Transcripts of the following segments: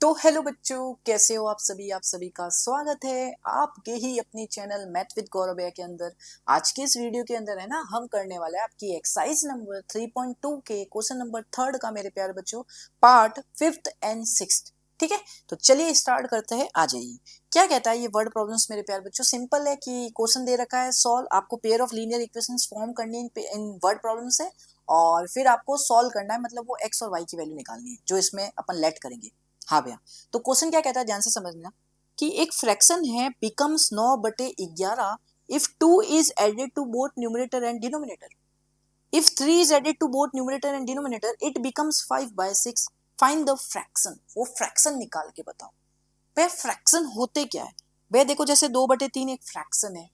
तो हेलो बच्चों, कैसे हो आप सभी का स्वागत है आपके ही अपनी चैनल मैथ विद गौरव भैया के अंदर। आज के इस वीडियो के अंदर है ना, हम करने वाले हैं आपकी एक्सरसाइज नंबर 3.2 के क्वेश्चन नंबर 3 का मेरे प्यारे बच्चों, पार्ट 5th एंड 6th। ठीक है, तो चलिए स्टार्ट करते हैं। आ जाइए। क्या कहता है ये वर्ड प्रॉब्लम्स मेरे प्यारे बच्चों? सिंपल है कि क्वेश्चन दे रखा है, सॉल्व, आपको pair of linear equations form करनी इन वर्ड प्रॉब्लम से, और फिर आपको सॉल्व करना है, मतलब वो एक्स और वाई की वैल्यू निकालनी है जो इसमें अपन लेट करेंगे। हाँ भैया, तो क्वेश्चन क्या कहता है ध्यान से समझना कि एक फ्रैक्शन है becomes 9/11 if 2 is added to both numerator and denominator. If 3 is added to both numerator and denominator it becomes 5/6। Find the fraction. वो फ्रैक्शन निकाल के बताओ भैया। फ्रैक्शन होते क्या है भैया? देखो, जैसे 2/3 एक फ्रैक्शन है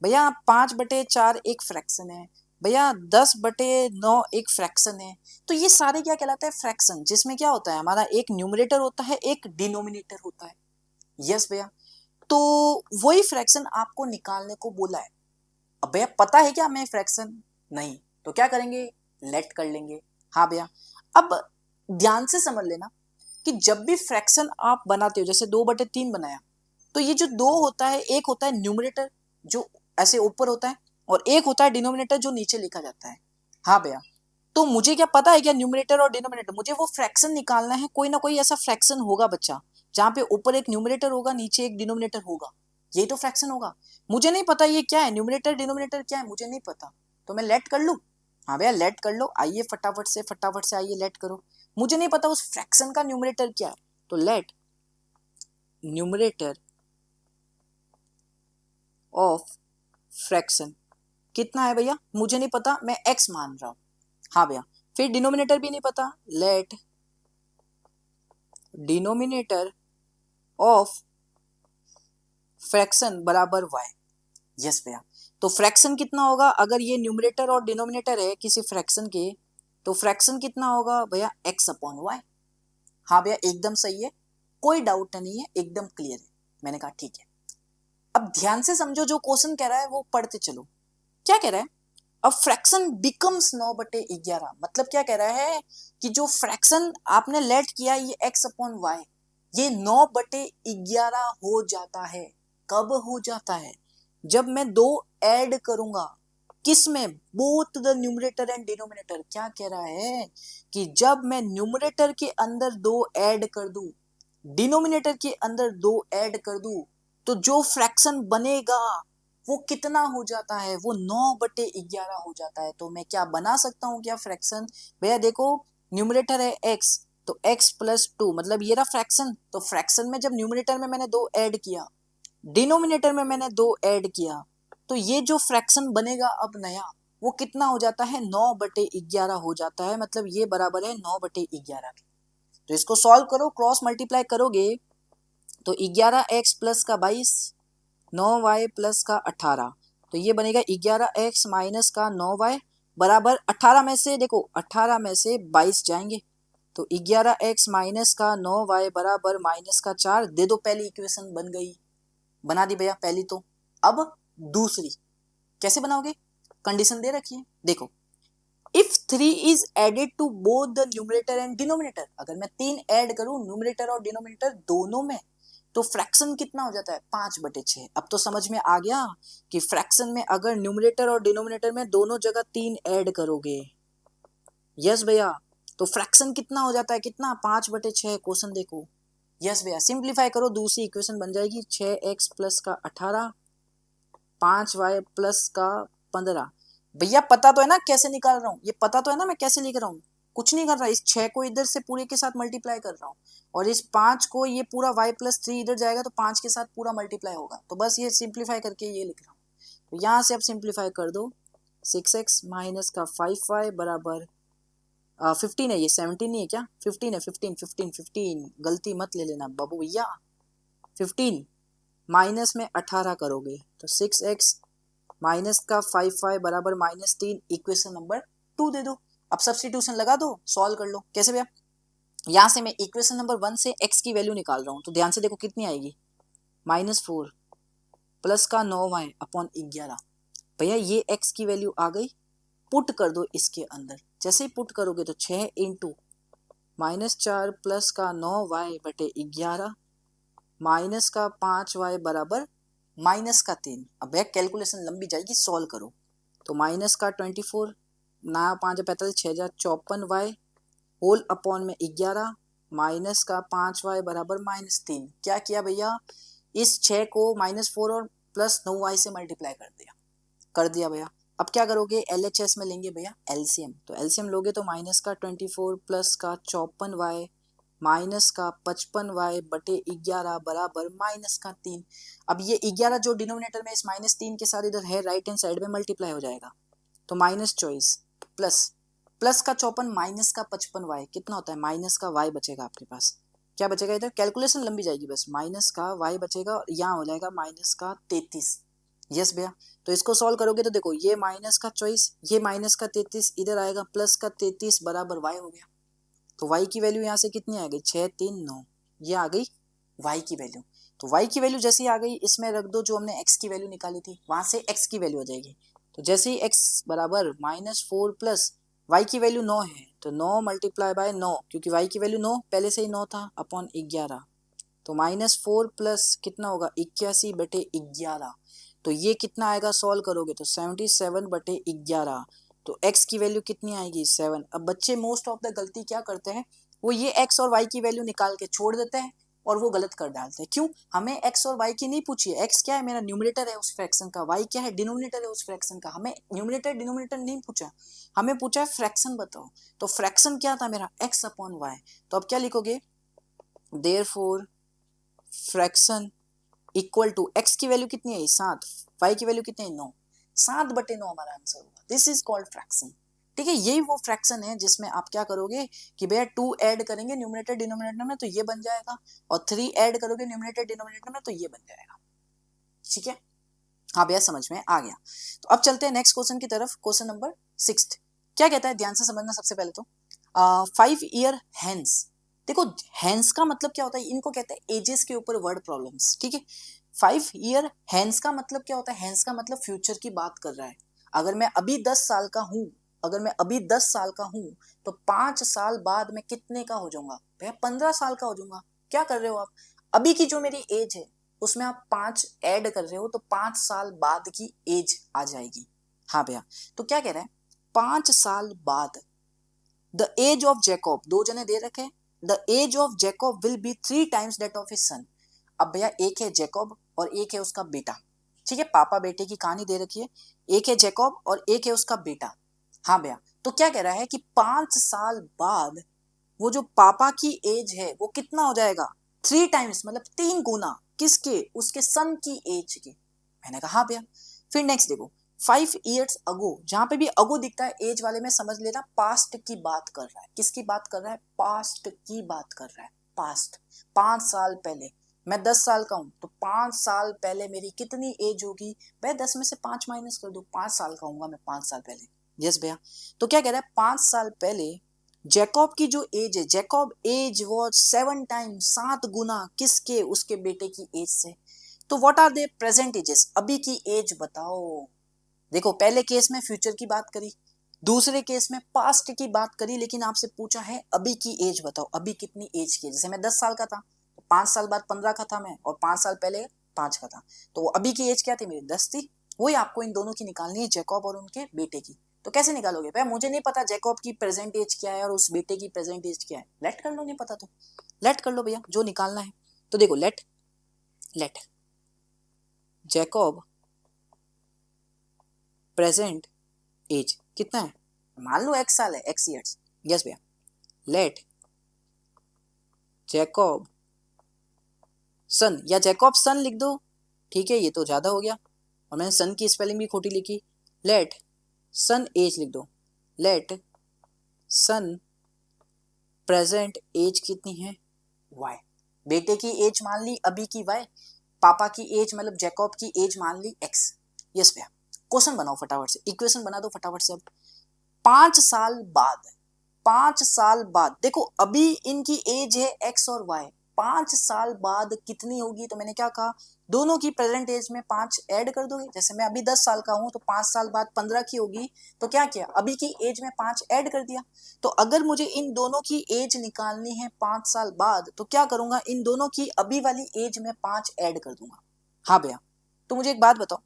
भैया, 5/4 एक फ्रैक्शन है भैया, 10/9 एक फ्रैक्शन है। तो ये सारे क्या कहलाते हैं? फ्रैक्शन, जिसमें क्या होता है हमारा एक न्यूमरेटर होता है, एक डिनोमिनेटर होता है। यस भैया, तो वही फ्रैक्शन आपको निकालने को बोला है। अब भैया पता है क्या हमें फ्रैक्शन? नहीं, तो क्या करेंगे? लेट कर लेंगे। हाँ भैया, अब ध्यान से समझ लेना कि जब भी फ्रैक्शन आप बनाते हो, जैसे 2/3 बनाया, तो ये जो दो होता है, एक होता है न्यूमरेटर जो ऐसे ऊपर होता है, और एक होता है डिनोमिनेटर जो नीचे लिखा जाता है। हाँ भैया, तो मुझे क्या पता है क्या न्यूमरेटर और डिनोमिनेटर? मुझे वो फ्रैक्शन निकालना है। कोई ना कोई ऐसा फ्रैक्शन होगा बच्चा, जहां पे ऊपर एक न्यूमरेटर होगा, नीचे एक डिनोमिनेटर होगा। यही तो फ्रैक्शन होगा। मुझे नहीं पता ये क्या है, न्यूमरेटर डिनोमिनेटर क्या है, मुझे नहीं पता। तो मैं लेट कर लूं? हाँ भैया, लेट कर लो। आइए फटाफट से आइए, लेट करो। मुझे नहीं पता उस फ्रैक्शन का न्यूमरेटर क्या है, तो लेट न्यूमरेटर ऑफ फ्रैक्शन कितना है भैया? मुझे नहीं पता, मैं एक्स मान रहा हूं। हाँ भैया, फिर डिनोमिनेटर भी नहीं पता, लेट डिनोमिनेटर ऑफ फ्रैक्शन बराबर वाई। यस भैया, तो फ्रैक्शन कितना होगा? अगर ये न्यूमरेटर और डिनोमिनेटर है किसी फ्रैक्शन के, तो फ्रैक्शन कितना होगा भैया? X upon Y. हाँ भैया, एकदम सही है, कोई डाउट नहीं है, एकदम क्लियर है। मैंने कहा ठीक है। अब ध्यान से समझो, जो क्वेश्चन कह रहा है वो पढ़ते चलो। क्या कह रहा है? अब फ्रैक्शन बिकम्स 9/11, मतलब क्या कह रहा है कि जो फ्रैक्शन आपने लेट किया ये एक्स अपॉन वाई, ये 9/11 हो जाता है। कब हो जाता है? जब मैं दो ऐड करूंगा। किस में? Both the numerator and denominator. क्या कह रहा है कि जब मैं न्यूमरेटर के अंदर दो ऐड कर दूं, डिनोमिनेटर के अंदर दो ऐड कर दूं, तो जो फ्रैक्शन बनेगा वो कितना हो जाता है? वो 9/11 हो जाता है। तो मैं क्या बना सकता हूँ क्या फ्रैक्शन? भैया देखो, न्यूमरेटर है एक्स, तो x+2 मतलब ये रहा फ्रैक्शन। तो फ्रैक्शन में जब न्यूमरेटर में मैंने दो ऐड किया, डिनोमिनेटर में मैंने दो ऐड किया, तो ये जो फ्रैक्शन बनेगा अब नया, वो कितना हो जाता है? 9/11 हो जाता है। मतलब ये बराबर है 9/11 के। तो इसको सॉल्व करो, क्रॉस मल्टीप्लाई करोगे तो 11x प्लस का 22, 9y प्लस का 18, तो ये बनेगा 11x माइनस का 9y बराबर 18 में से, देखो 18 में से 22 जाएंगे, तो 11x माइनस का 9y बराबर माइनस का 4। दे दो, पहली इक्वेशन बन गई। बना दी भैया पहली तो। अब दूसरी कैसे बनाओगे? कंडीशन दे रखी है, देखो। If 3 is added to both the numerator and denominator, अगर मैं 3 ऐड करूं न्यूमरेटर और डिनोमिनेटर दोनों में, तो फ्रैक्शन कितना हो जाता है? 5/6। अब तो समझ में आ गया कि फ्रैक्शन में अगर न्यूमरेटर और डिनोमिनेटर में दोनों जगह 3 ऐड करोगे, यस भैया, तो फ्रैक्शन कितना हो जाता है? कितना? 5/6। क्वेश्चन देखो। यस भैया, सिंप्लीफाई करो, दूसरी इक्वेशन बन जाएगी 6x प्लस का 18, 5y प्लस का 15। भैया पता तो है ना कैसे निकाल रहा हूँ? ये पता तो है ना मैं कैसे लिख रहा हूँ? कुछ नहीं कर रहा, इस 6 को इधर से पूरे के साथ मल्टीप्लाई कर रहा हूँ, और इस 5 को, ये पूरा y+3 इधर जाएगा तो 5 के साथ पूरा मल्टीप्लाई होगा। तो बस ये सिंप्लीफाई करके ये लिख रहा हूँ। तो यहाँ से अब सिंप्लीफाई कर दो, 6x माइनस का 5y बराबर 15 है। ये 17 नहीं है क्या? 15 है, 15, गलती मत ले लेना बाबू भैया। 15 माइनस में 18 करोगे तो 6x माइनस का 5y बराबर -3। इक्वेशन नंबर 2 दे दो। अब सब्स्टिट्यूशन लगा दो, सॉल्व कर लो। कैसे भैया? यहां से मैं इक्वेशन नंबर 1 से x की वैल्यू निकाल रहा हूं, तो ध्यान से देखो कितनी आएगी? -4 प्लस का 9y अपॉन 11। भैया ये x की वैल्यू आ गई, पुट कर दो इसके अंदर। जैसे ही पुट करोगे तो 6 इंटू -4 प्लस का 9y बटे 11 माइनस का 5y बराबर माइनस का 3। अब यह कैलकुलेशन लंबी जाएगी, सॉल्व करो। तो माइनस का 24 ना 5 45 6054y होल अपॉन में 11 माइनस का 5y बराबर -3। क्या किया भैया, इस 6 को -4 और प्लस 9y से मल्टीप्लाई कर दिया भैया। अब क्या करोगे, LHS में लेंगे भैया एलसीएम। तो एलसीएम लोगे तो माइनस का 24 प्लस का 54y माइनस का 55y बटे 11 बराबर -3। अब ये 11 जो डिनोमिनेटर में इस -3 के साथ इधर है राइट हैंड साइड में मल्टीप्लाई हो जाएगा। तो -24 प्लस का 54 माइनस का 55y कितना होता है, माइनस का y बचेगा आपके पास। क्या बचेगा, इधर कैलकुलेशन लंबी जाएगी, बस माइनस का y बचेगा और यहाँ हो जाएगा माइनस का 33। यस भैया, तो इसको सॉल्व करोगे तो देखो ये माइनस का 24 ये माइनस का 33 इधर आएगा प्लस का 33 बराबर y हो गया। तो y की वैल्यू यहाँ से कितनी आ गई, 6 3 9, ये आ गई y की वैल्यू। तो y की वैल्यू जैसे ही आ गई इसमें रख दो जो हमने x की वैल्यू निकाली थी, वहां से x की वैल्यू आ जाएगी। तो जैसे ही x बराबर -4 प्लस y की वैल्यू 9 है तो 9 मल्टीप्लाई बाय 9, क्योंकि y की वैल्यू 9 पहले से ही 9 था, अपॉन 11। तो -4 प्लस कितना होगा 81 बटे 11। तो ये कितना आएगा, सॉल्व करोगे तो 77 बटे 11। तो x की वैल्यू कितनी आएगी, 7। अब बच्चे मोस्ट ऑफ द गलती क्या करते हैं, वो ये x और y की वैल्यू निकाल के छोड़ देते हैं और वो गलत कर डालते हैं। क्यों, हमें x और y की नहीं पूछी है। x क्या है, मेरा न्यूमरेटर है उस फ्रैक्शन का, y क्या है, डिनोमिनेटर है उस फ्रैक्शन का। हमें न्यूमरेटर डिनोमिनेटर नहीं पूछा, हमें पूछा है फ्रैक्शन बताओ। तो फ्रैक्शन क्या था मेरा, x अपॉन y। तो अब क्या लिखोगे, therefore fraction equal to x की वैल्यू कितनी है 7, y की वैल्यू कितनी है 9, 7 बटे 9 हमारा आंसर होगा। This is called fraction. ठीक है, यही वो फ्रैक्शन है जिसमें आप क्या करोगे कि भैया 2 ऐड करेंगे न्यूमरेटर डिनोमिनेटर में तो ये बन जाएगा, और 3 ऐड करोगे न्यूमरेटर डिनोमिनेटर में तो ये बन जाएगा। ठीक है, हाँ भैया समझ में आ गया। तो अब चलते हैं नेक्स्ट क्वेश्चन की तरफ। क्वेश्चन नंबर 6 क्या कहता है, ध्यान से समझना। सबसे पहले तो 5 ईयर हैंस, देखो हैंस का मतलब क्या होता है, इनको कहते हैं एजेस के ऊपर वर्ड प्रॉब्लम्स। ठीक है, 5 ईयर हैंस का मतलब क्या होता है, हैंस का मतलब फ्यूचर की बात कर रहा है। अगर मैं अभी 10 साल का हूं, अगर मैं अभी 10 साल का हूं तो 5 साल बाद मैं कितने का हो जाऊंगा, भैया 15 साल का हो जाऊंगा। क्या कर रहे हो आप, अभी की जो मेरी एज है उसमें आप 5 ऐड कर रहे हो तो 5 साल बाद की एज आ जाएगी। हाँ भैया, तो क्या कह रहा है, 5 साल बाद द एज ऑफ जैकब, दो जने दे रखे, the age of Jacob will be 3 times that of his son. अब भैया एक है जैकब और एक है उसका बेटा। ठीक है, पापा बेटे की कहानी दे रखी है, एक है जैकब और एक है उसका बेटा। हाँ भैया, तो क्या कह रहा है कि 5 साल बाद वो जो पापा की एज है वो कितना हो जाएगा, 3 टाइम्स मतलब 3 गुना, किसके, उसके सन की एज के। मैंने कहा हाँ भैया। फिर नेक्स्ट देखो, 5 ईयर्स अगो, जहां पे भी अगो दिखता है एज वाले में समझ लेना पास्ट की बात कर रहा है। किसकी बात कर रहा है, पास्ट की बात कर रहा है। पास्ट 5 साल पहले, मैं 10 साल का हूं तो 5 साल पहले मेरी कितनी एज होगी, भाई 10 में से 5 माइनस कर दो, 5 साल का हूंगा मैं 5 साल पहले। यस भैया, तो क्या कह रहा है, 5 साल पहले जैकब की जो एज है, जैकब एज वॉज 7 टाइम्स, 7 गुना किसके, उसके बेटे की एज से। तो what are they present ages, अभी की एज बताओ। देखो पहले केस में फ्यूचर की बात करी, दूसरे केस में पास्ट की बात करी, लेकिन आपसे पूछा है अभी की एज बताओ, अभी कितनी एज की है। जैसे मैं 10 साल का था तो 5 साल बाद 15 का था मैं, और 5 साल पहले 5 का था, तो अभी की एज क्या थी मेरी, 10 थी। वही आपको इन दोनों की निकालनी है, जैकब और उनके बेटे की। तो कैसे निकालोगे, भाई मुझे नहीं पता जैकब की प्रेजेंट एज क्या है और उस बेटे की प्रेजेंट एज क्या है, लेट कर लो, नहीं पता तो लेट कर लो भैया, जो निकालना है। तो देखो लेट जैकब प्रेजेंट एज कितना है, मान लो x साल है, x ईयर्स। यस भैया, लेट जैकब सन, या जैकब सन लिख दो। ठीक है, ये तो ज्यादा हो गया और मैंने सन की स्पेलिंग भी खोटी लिखी। लेट सन एज लिख दो, लेट सन प्रेजेंट एज कितनी है, y। बेटे की एज मान ली अभी की y, पापा की एज मतलब जैकब की एज मान ली x। यस भैया, क्वेश्चन बनाओ फटाफट से, इक्वेशन बना दो फटाफट से। अब 5 साल बाद, 5 साल बाद देखो अभी इनकी एज है x और y, 5 साल बाद कितनी होगी, तो मैंने क्या कहा, दोनों की प्रेजेंट एज में 5 ऐड कर दोगे। जैसे मैं अभी 10 साल का हूं तो 5 साल बाद 15 की होगी, तो क्या किया, अभी की एज में 5 ऐड कर दिया। तो अगर मुझे इन दोनों की एज निकालनी है 5 साल बाद, तो क्या करूंगा, इन दोनों की अभी वाली एज में 5 ऐड कर दूंगा। हाँ भैया, तो मुझे एक बात बताओ,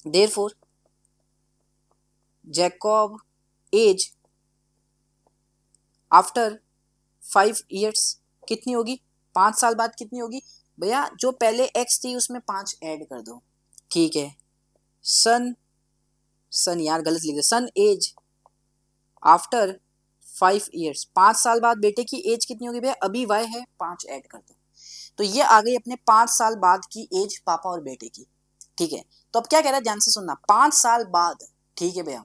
therefore Jacob age after 5 years कितनी होगी, 5 साल बाद कितनी होगी भैया, जो पहले x थी उसमें 5 ऐड कर दो। ठीक है, सन यार गलत लिख दिया, सन एज आफ्टर 5 ईयर्स, 5 साल बाद बेटे की एज कितनी होगी भैया, अभी y है, 5 ऐड कर दो। तो ये आ गई अपने 5 साल बाद की एज पापा और बेटे की। ठीक है, तो अब क्या कह रहा है, ध्यान से सुनना, 5 साल बाद, ठीक है भैया,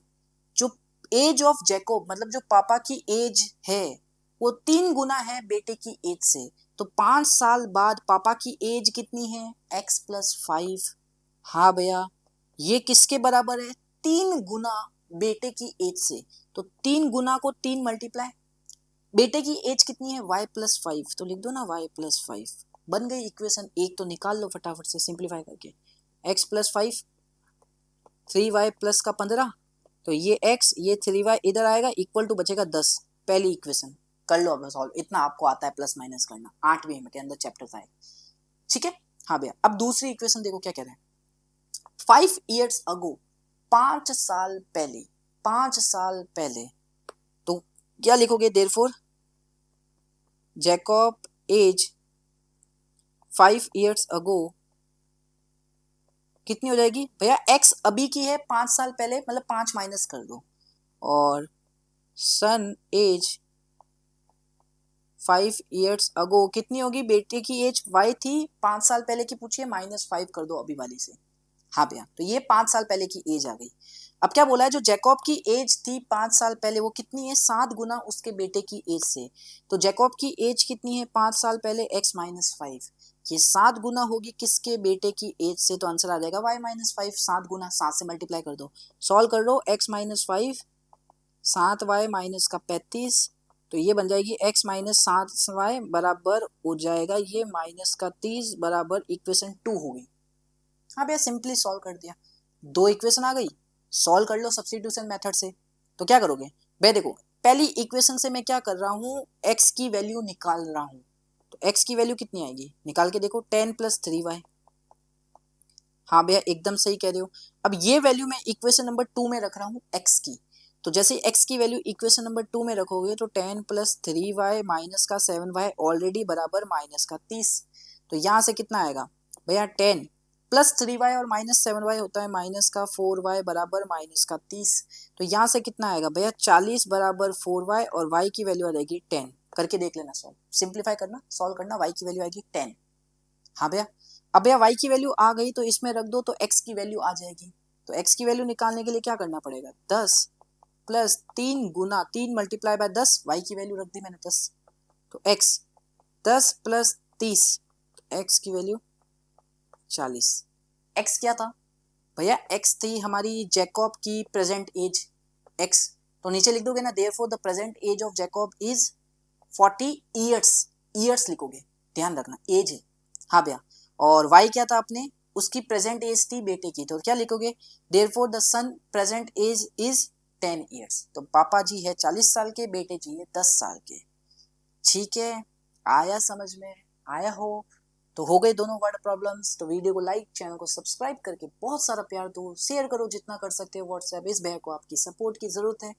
जो एज ऑफ जैकब मतलब जो पापा की एज है वो 3 गुना है बेटे की एज से। तो 5 साल बाद पापा की एज कितनी है, x + 5। हाँ भैया, ये किसके बराबर है, 3 गुना बेटे की एज से। तो 3 गुना को 3 मल्टीप्लाई, बेटे की एज कितनी है, y + 5, तो लिख दो ना y + 5, बन गई इक्वेशन 1। तो निकाल लो फटाफट से सिंप्लीफाई करके, x + 5 3y + का 15, तो ये x ये 3y इधर आएगा, इक्वल टू बचेगा 10। पहली इक्वेशन कर लो अब सॉल्व, इतना आपको आता है प्लस माइनस करना, 8वीं के अंदर चैप्टर था। ठीक है, हाँ भैया, अब दूसरी इक्वेशन देखो क्या कह रहे हैं, 5 years ago, 5 साल पहले, 5 साल पहले, तो क्या लिखोगे, therefore Jacob age 5 years ago कितनी हो जाएगी भैया, x अभी की है 5 साल पहले, मतलब 5 माइनस कर दो, और सन एज 5 years ago कितनी होगी, बेटे की एज y थी 5 साल पहले की पूछिए, -5 कर दो अभी वाली से। हाँ भैया, तो ये 5 साल पहले की एज आ गई। अब क्या बोला है, जो जैकब की एज थी 5 साल पहले वो कितनी है, 7 गुना उसके बेटे की एज से। तो जैकब की एज कितनी है 5 साल पहले, x - 5, ये 7 गुना होगी किसके, बेटे की एज से। तो आंसर आ जाएगा y - 5, 7 गुना, 7 से मल्टीप्लाई कर दो, सॉल्व कर दो, x - 5 7y माइनस का 35, तो ये बन जाएगी x - 7y बराबर हो जाएगा ये -30 बराबर इक्वेशन 2 होगी। हाँ भैया, सिंपली सॉल्व कर दिया, 2 इक्वेशन आ गई, सॉल्व कर लो सब्स्टिट्यूशन मेथड से। तो क्या करोगे भैया, देखो पहली इक्वेशन से मैं क्या कर रहा हूँ, x की वैल्यू निकाल रहा हूँ। तो x की वैल्यू कितनी आएगी, निकाल के देखो, 10 + 3y। हाँ भैया, एकदम सही कह रहे हो। अब ये वैल्यू मैं इक्वेशन नंबर 2 में रख रहा हूँ x की। तो जैसे x की वैल्यू इक्वेशन नंबर 2 में रखोगे तो 10 + 3y माइनस का 7y ऑलरेडी बराबर -30। तो यहाँ से कितना आएगा भैया, 10 + 3y और -7y होता है -4y बराबर -30। तो यहाँ से कितना आएगा भैया, 40 बराबर 4y और y की वैल्यू आ जाएगी 10। करके देख लेना, सॉल्व सिंप्लीफाई करना, सॉल्व करना, y की वैल्यू आएगी 10। हाँ भैया, अब भैया y की वैल्यू आ गई तो इसमें रख दो, तो x की वैल्यू आ जाएगी। तो x की वैल्यू निकालने के लिए क्या करना पड़ेगा, 10 + 3 गुना 3 × 10, y की वैल्यू रख दी मैंने 10। तो x 10 + 30, x की वैल्यू 40। x क्या था भैया, x थी हमारी जैकब की प्रेजेंट एज x। तो नीचे लिख दोगे ना, therefore the present age of Jacob is 40 years, years लिखोगे, ध्यान रखना एज है। हाँ भैया, और y क्या था अपने, उसकी प्रेजेंट एज थी बेटे की, तो क्या लिखोगे, therefore the son present age is 10 years. तो पापा जी है 40 साल के, बेटे जी है 10 साल के। ठीक है, आया समझ में, आया हो तो हो गए दोनों वर्ड प्रॉब्लम्स। तो वीडियो को लाइक, चैनल को सब्सक्राइब करके बहुत सारा प्यार दो, शेयर करो जितना कर सकते हो व्हाट्सएप। इस भैया को आपकी सपोर्ट की जरूरत है।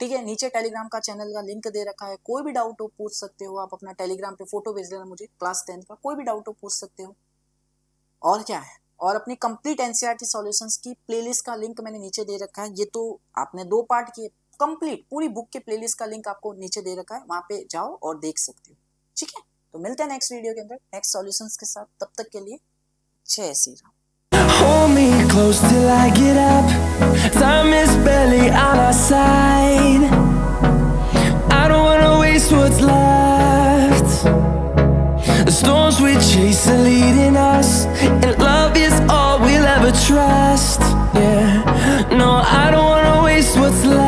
ठीक है, नीचे टेलीग्राम का चैनल का लिंक दे रखा है, कोई भी डाउट हो पूछ सकते हो आप, अपना टेलीग्राम पे फोटो भेज देना मुझे क्लास 10 का, कोई भी डाउट हो पूछ सकते हो। और क्या है, और अपनी कंप्लीट एनसीईआरटी सॉल्यूशंस की प्लेलिस्ट का लिंक मैंने नीचे दे रखा है। ये तो आपने 2 पार्ट किए, कंप्लीट पूरी बुक के प्लेलिस्ट का लिंक आपको नीचे दे रखा है, वहां पे जाओ और देख सकते हो। ठीक है, तो मिलते हैं नेक्स्ट वीडियो के अंदर नेक्स्ट सॉल्यूशंस के साथ, तब तक के लिए जय Shri Ram. Hold me close till I get up. Time is barely on our side. I don't wanna waste what's left. The storms we chase are leading us, and love is all we'll ever trust. Yeah, no, I don't wanna waste what's left.